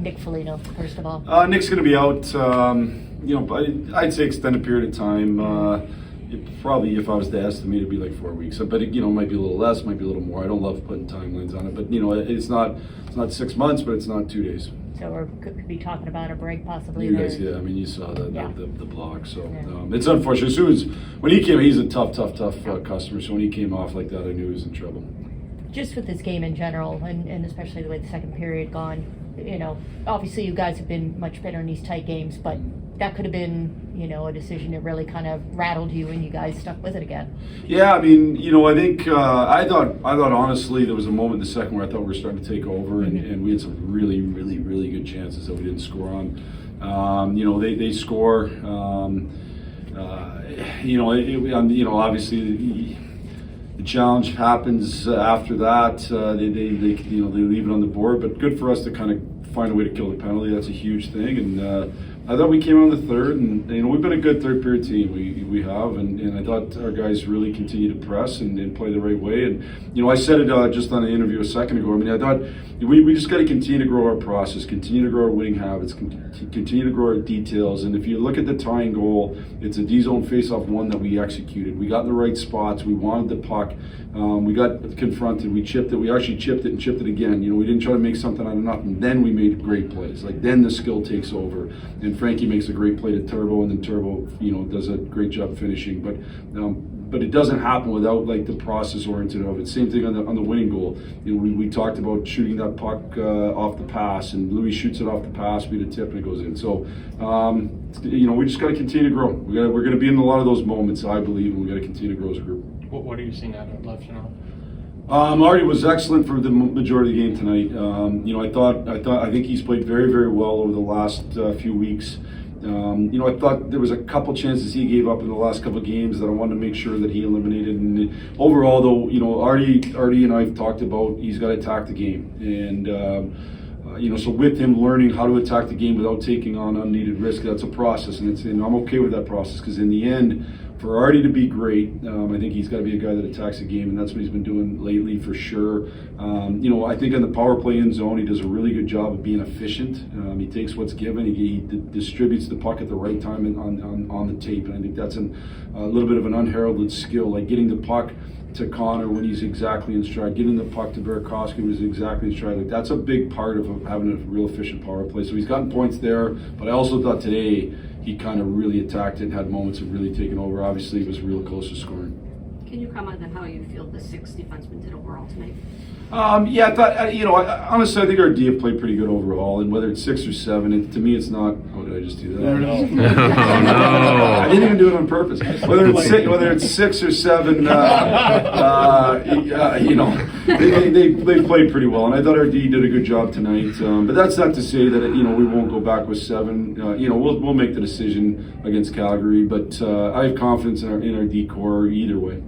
Nick Foligno, first of all? Nick's going to be out, I'd say extended period of time. Probably, if I was to estimate, it'd be like 4 weeks. But it might be a little less, might be a little more. I don't love putting timelines on it, but it's not 6 months, but it's not 2 days. So we could be talking about a break possibly. You guys, yeah. I mean, you saw the blog. So Yeah. it's unfortunate. As soon as when he came, he's a tough customer. So when he came off like that, I knew he was in trouble. Just with this game in general, and especially the way the second period gone, obviously you guys have been much better in these tight games, but that could have been, a decision that really kind of rattled you, and you guys stuck with it again. Yeah, I mean, I think I thought honestly there was a moment in the second where I thought we were starting to take over, and we had some really, really, really good chances that we didn't score on. They score. Obviously. The challenge happens after that. They leave it on the board, but good for us to kind of find a way to kill the penalty. That's a huge thing, and I thought we came on the third, and we've been a good third period team. We have, and I thought our guys really continued to press and play the right way. And I said it just on an interview a second ago. I mean, I thought we just got to continue to grow our process, continue to grow our winning habits, continue to grow our details. And if you look at the tying goal, it's a D-zone face-off one that we executed. We got in the right spots. We wanted the puck. We got confronted. We chipped it. We actually chipped it and chipped it again. We didn't try to make something out of nothing. Then we made great plays. Then the skill takes over. And Frankie makes a great play to Teuvo, and then Teuvo, does a great job finishing. But it doesn't happen without the process oriented of it. Same thing on the winning goal. We talked about shooting that puck off the pass, and Louis shoots it off the pass. We had a tip and it goes in. So we just got to continue to grow. We're going to be in a lot of those moments, I believe, and we got to continue to grow as a group. What are you seeing out of left now? Marty was excellent for the majority of the game tonight. I think he's played very, very well over the last few weeks. I thought there was a couple chances he gave up in the last couple of games that I wanted to make sure that he eliminated. And overall, though, Artie and I have talked about he's got to attack the game, and so with him learning how to attack the game without taking on unneeded risk, that's a process, and I'm okay with that process, because in the end, for Artie to be great, I think he's got to be a guy that attacks the game, and that's what he's been doing lately for sure. I think on the power play in zone, he does a really good job of being efficient. He takes what's given, he distributes the puck at the right time on the tape, and I think that's a little bit of an unheralded skill, like getting the puck to Connor when he's exactly in stride, getting the puck to Burakovsky when he's exactly in stride. That's a big part of having a real efficient power play. So he's gotten points there, but I also thought today he kind of really attacked it and had moments of really taking over. Obviously, he was real close to scoring. Can you comment on how you feel the 6 defensemen did overall tonight? I thought, honestly, I think our D have played pretty good overall, and whether it's 6 or 7, to me it's not. Oh, did I just do that? No. I didn't even do it on purpose. Whether it's 6 or 7, they played pretty well, and I thought our D did a good job tonight. But that's not to say that we won't go back with 7. We'll make the decision against Calgary, but I have confidence in our D core either way.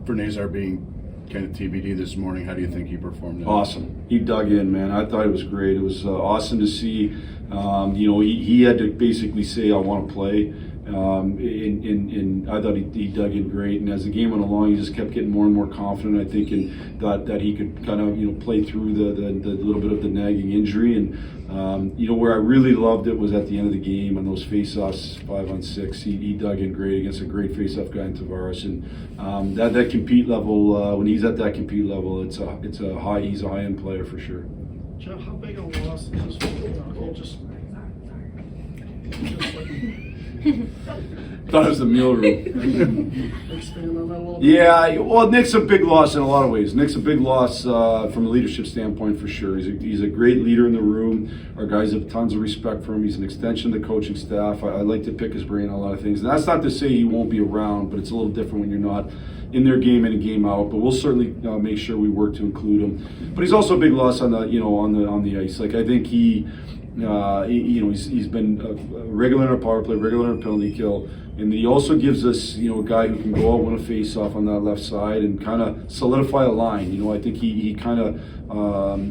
For Nazar being kind of TBD this morning, how do you think he performed? Awesome. He dug in, man. I thought it was great. It was awesome to see. He had to basically say, I want to play. And I thought he dug in great. And as the game went along, he just kept getting more and more confident, I think, and that he could kind of, play through the little bit of the nagging injury. And, where I really loved it was at the end of the game on those face-offs, 5-on-6. He dug in great against a great face-off guy in Tavares. And that compete level, when he's at that compete level, he's a high-end player for sure. Jeff, how big a loss is this for the just Thought it was the meal room. expand on that a little bit? Yeah, well, Nick's a big loss in a lot of ways. Nick's a big loss from a leadership standpoint for sure. He's a great leader in the room. Our guys have tons of respect for him. He's an extension of the coaching staff. I like to pick his brain on a lot of things. And that's not to say he won't be around, but it's a little different when you're not in their game in and game out. But we'll certainly make sure we work to include him. But he's also a big loss on the ice. Like, I think he's been regular in our power play, regular in our penalty kill, and he also gives us, a guy who can go out, win a face-off on that left side and kind of solidify a line. I think he kind of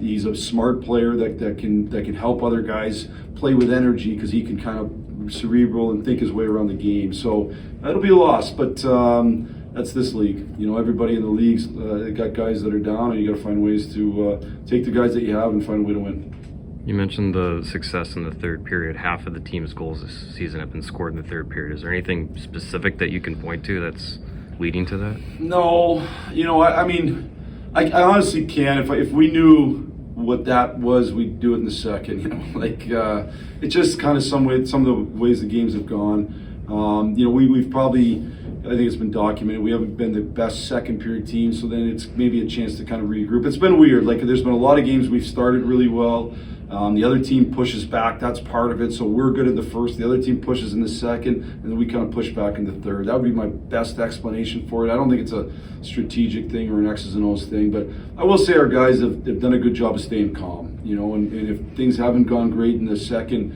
he's a smart player that can help other guys play with energy, because he can kind of cerebral and think his way around the game. So that'll be a loss, but that's this league. Everybody in the league's got guys that are down, and you got to find ways to take the guys that you have and find a way to win. You mentioned the success in the third period. Half of the team's goals this season have been scored in the third period. Is there anything specific that you can point to that's leading to that? No, I mean, I honestly can't. If we knew what that was, we'd do it in the second. It's just kind of some of the ways the games have gone. We've probably, I think it's been documented, we haven't been the best second period team, so then it's maybe a chance to kind of regroup. It's been weird. There's been a lot of games we've started really well. The other team pushes back. That's part of it. So we're good in the first. The other team pushes in the second, and then we kind of push back in the third. That would be my best explanation for it. I don't think it's a strategic thing or an X's and O's thing, but I will say our guys have done a good job of staying calm. And if things haven't gone great in the second,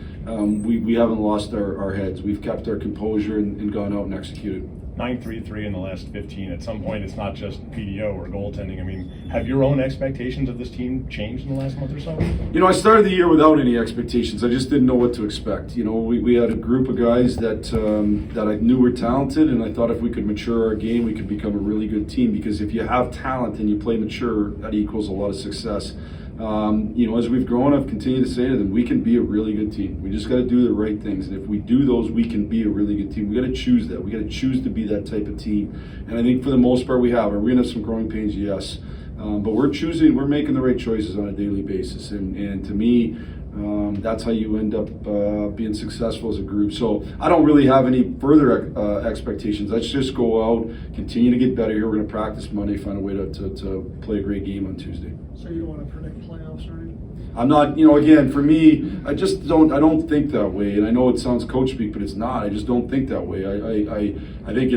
we haven't lost our heads. We've kept our composure and gone out and executed. 9-3-3 in the last 15. At some point, it's not just PDO or goaltending. I mean, have your own expectations of this team changed in the last month or so? I started the year without any expectations. I just didn't know what to expect. We had a group of guys that I knew were talented, and I thought if we could mature our game, we could become a really good team. Because if you have talent and you play mature, that equals a lot of success. As we've grown, I've continued to say to them, we can be a really good team. We just got to do the right things. And if we do those, we can be a really good team. We got to choose that. We got to choose to be that type of team. And I think for the most part we have. We're going to have some growing pains, yes. But we're making the right choices on a daily basis. And to me, that's how you end up being successful as a group. So I don't really have any further expectations. Let's just go out, continue to get better here. We're going to practice Monday, find a way to play a great game on Tuesday. So you don't want to predict playoffs or anything? I'm not, again, for me, I don't think that way. And I know it sounds coach speak, but it's not. I just don't think that way. I think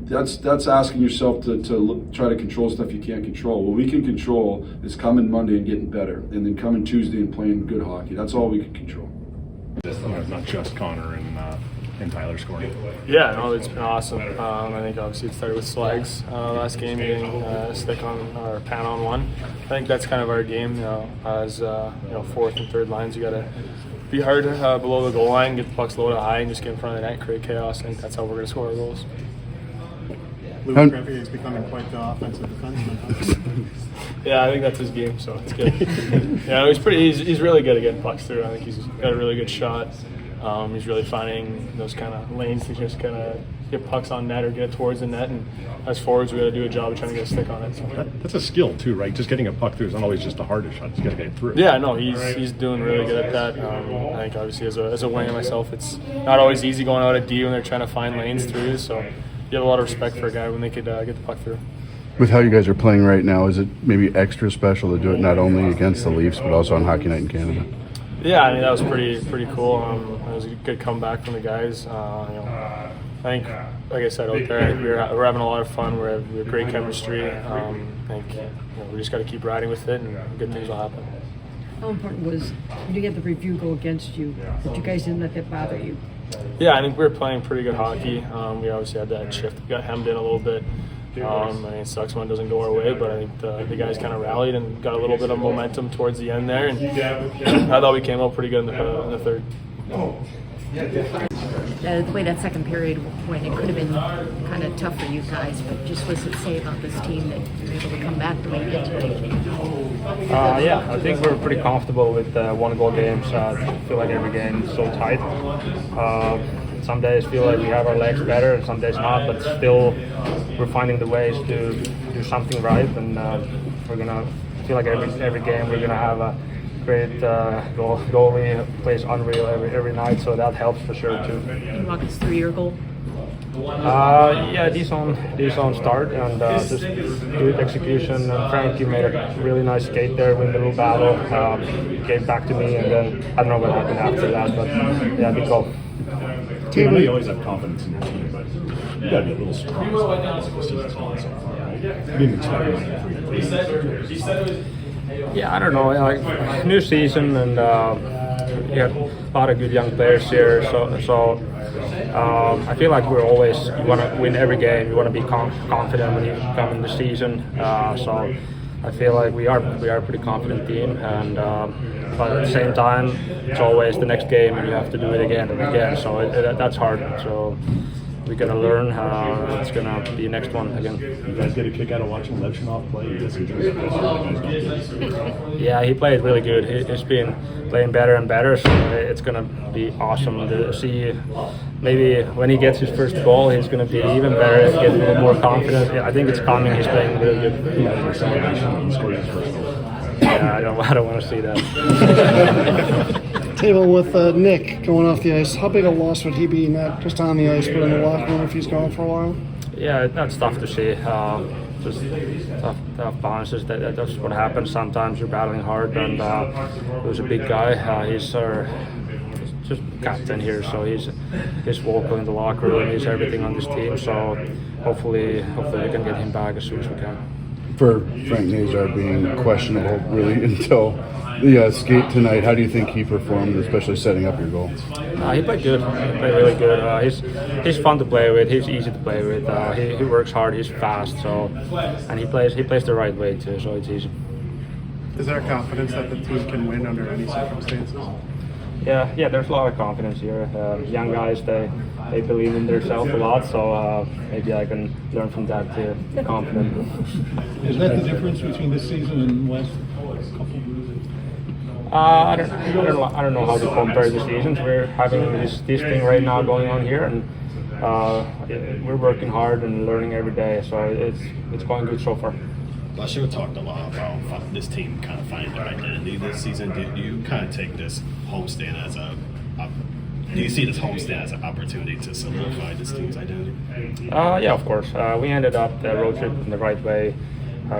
that's asking yourself to try to control stuff you can't control. What we can control is coming Monday and getting better, and then coming Tuesday and playing good hockey. That's all we can control. Not just Connor and Tyler scoring. Yeah, no, it's been awesome. I think obviously it started with Slags last game, getting stick on or pan on one. I think that's kind of our game. As fourth and third lines, you got to be hard below the goal line, get the pucks loaded high, and just get in front of the net, create chaos. I think that's how we're going to score our goals. Louis Griffey is becoming quite the offensive defenseman. Yeah, I think that's his game, so it's good. He's really good at getting pucks through. I think he's got a really good shot. He's really finding those kind of lanes to just kind of get pucks on net or get it towards the net. And as forwards, we got to do a job of trying to get a stick on it. So. That's a skill too, right? Just getting a puck through is not always just the hardest shot. You got to get it through. Yeah, no, he's doing really good at that. I think obviously as a winger myself, it's not always easy going out at D when they're trying to find lanes through. So you have a lot of respect for a guy when they could get the puck through. With how you guys are playing right now, is it maybe extra special to do it not only against the Leafs but also on Hockey Night in Canada? Yeah, I mean that was pretty cool. It was a good comeback from the guys. I think, like I said out there, I think we're having a lot of fun. We have great chemistry. I think we just got to keep riding with it, and good things will happen. How important was when you had the review go against you that you guys didn't let that bother you? Yeah, I think we were playing pretty good hockey. We obviously had that shift. We got hemmed in a little bit. I mean, it sucks when it doesn't go our way, but I think the guys kind of rallied and got a little bit of momentum towards the end there. And I thought we came out pretty good in the third. The way that second period went, it could have been kind of tough for you guys, but just what does it say about this team that you're able to come back the way you did today? Yeah, I think we're pretty comfortable with one-goal games. I feel like every game is so tight. Some days feel like we have our legs better, and some days not, but still we're finding the ways to do something right, and we're gonna feel like every game we're gonna have a great goalie plays unreal every night, so that helps for sure too. Can you walk us through your goal? Yeah, decent start and just good execution. Frank, you made a really nice skate there, win the little battle, gave back to me, and then I don't know what happened after that, but yeah, good goal. I know you always have confidence in your team, but you got to be a little surprised as the season's gone so far, right? You didn't expect Yeah, I don't know. Like new season, and you have a lot of good young players here. So I feel like you want to win every game. You want to be confident when you come in the season. So I feel like we are a pretty confident team, and but at the same time, it's always the next game, and you have to do it again and again. So that's hard. So we're gonna learn. It's gonna be the next one again. You guys get a kick out of watching Levchinov play? Yeah, he played really good. He's been playing better and better, so it's gonna be awesome to see. Maybe when he gets his first goal, he's gonna be even better, get a little more confident. I think it's coming. He's playing really good. Yeah, I don't want to see that. Teuvo, with Nick going off the ice, how big a loss would he be not just on the ice but in the locker room if he's gone for a while? Yeah, that's tough to see. Just tough bounces. That's what happens. Sometimes you're battling hard, and he was a big guy. He's just captain here, so he's vocal in the locker room. He's everything on this team. So hopefully we can get him back as soon as we can. For Frank Nazar being questionable really until the skate tonight, how do you think he performed, especially setting up your goal? He played good. He played really good. He's fun to play with. He's easy to play with. He works hard. He's fast. And he plays the right way too. So it's easy. Is there confidence that the team can win under any circumstances? Yeah. There's a lot of confidence here. Young guys, they believe in themselves a lot. So maybe I can learn from that too. Confident. Is that the difference between this season and last couple? I don't know how to compare the seasons. We're having this thing right now going on here, and we're working hard and learning every day. So it's going good so far. Blashill talked a lot about this team kind of finding their identity this season. Do you kind of take this homestand as do you see this homestand as an opportunity to solidify this team's identity? Yeah, of course. We ended up the road trip in the right way.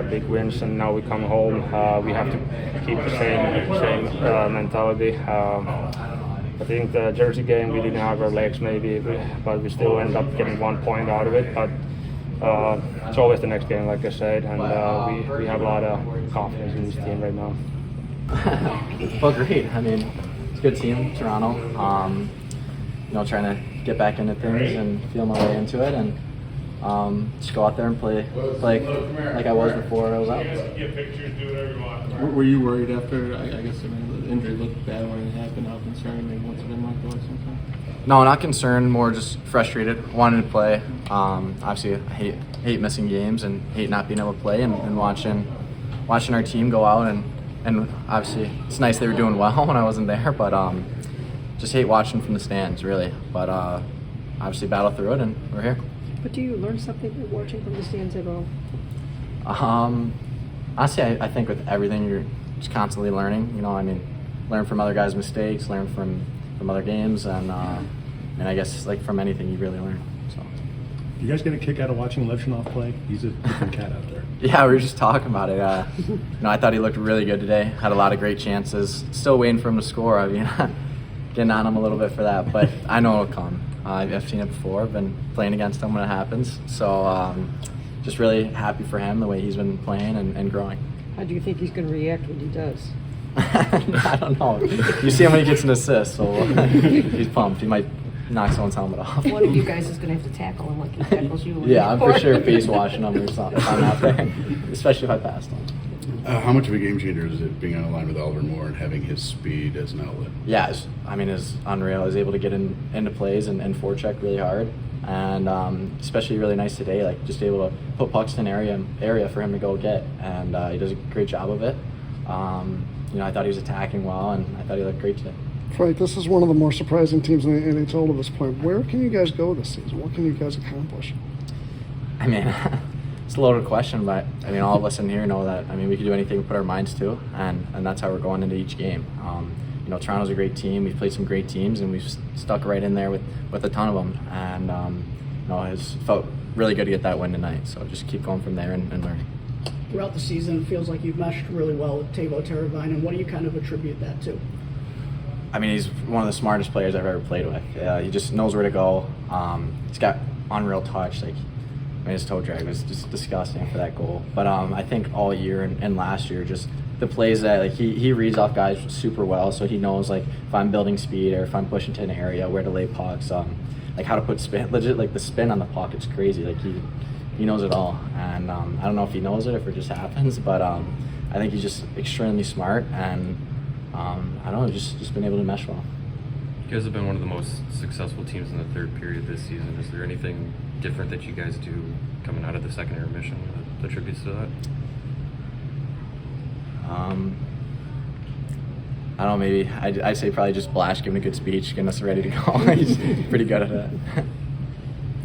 Big wins, and now we come home. We have to keep the same mentality. I think the Jersey game we didn't have our legs maybe, but we still end up getting 1 point out of it. But it's always the next game, like I said, and we have a lot of confidence in this team right now. Well, great. I mean, it's a good team, Toronto. Trying to get back into things and feel my way into it, and just go out there and play like I was before I was out. Were you worried after, I guess, the injury looked bad when it happened? How concerned? Maybe what's it been like the last time? No, not concerned. More just frustrated. Wanted to play. Obviously, I hate missing games and hate not being able to play, and watching our team go out and obviously it's nice they were doing well when I wasn't there, but just hate watching from the stands really. But obviously battle through it, and we're here. But do you learn something from watching from the stands at all? Honestly, I think with everything you're just constantly learning. Learn from other guys' mistakes, learn from other games, and I guess like from anything you really learn. So. You guys get a kick out of watching Levchinov play? He's a different cat out there. Yeah, we were just talking about it. I thought he looked really good today. Had a lot of great chances. Still waiting for him to score. I mean, getting on him a little bit for that, but I know it'll come. I've seen it before. I've been playing against him when it happens. So just really happy for him, the way he's been playing and growing. How do you think he's going to react when he does? I don't know. You see him when he gets an assist, so he's pumped. He might knock someone's helmet off. One of you guys is going to have to tackle him like he tackles you. Yeah, I'm for sure face washing him or something if I'm out there, especially if I passed him. How much of a game changer is it being on a line with Oliver Moore and having his speed as an outlet? Yeah, it's unreal. I was able to get into plays and forecheck really hard, and especially really nice today, like just able to put pucks in area for him to go get, and he does a great job of it. I thought he was attacking well, and I thought he looked great today. Frank, this is one of the more surprising teams in the NHL to this point. Where can you guys go this season? What can you guys accomplish? I mean, it's a loaded question, but all of us in here know that we can do anything we put our minds to, and that's how we're going into each game. Toronto's a great team. We've played some great teams, and we've stuck right in there with a ton of them. And it's felt really good to get that win tonight. So just keep going from there and learning. Throughout the season, it feels like you've meshed really well with Teuvo Teräväinen. What do you kind of attribute that to? He's one of the smartest players I've ever played with. He just knows where to go. He's got unreal touch. His toe drag was just disgusting for that goal. But I think all year and last year, just the plays that he reads off guys super well. So he knows if I'm building speed or if I'm pushing to an area, where to lay pucks, how to put spin. Legit, the spin on the puck, it's crazy. He knows it all. And I don't know if he knows it, if it just happens. But I think he's just extremely smart, and I don't know, just been able to mesh well. You guys have been one of the most successful teams in the third period this season. Is there anything different that you guys do coming out of the second intermission that attributes to that? I don't know, maybe I'd say probably just Blash giving a good speech, getting us ready to go. He's pretty good at that.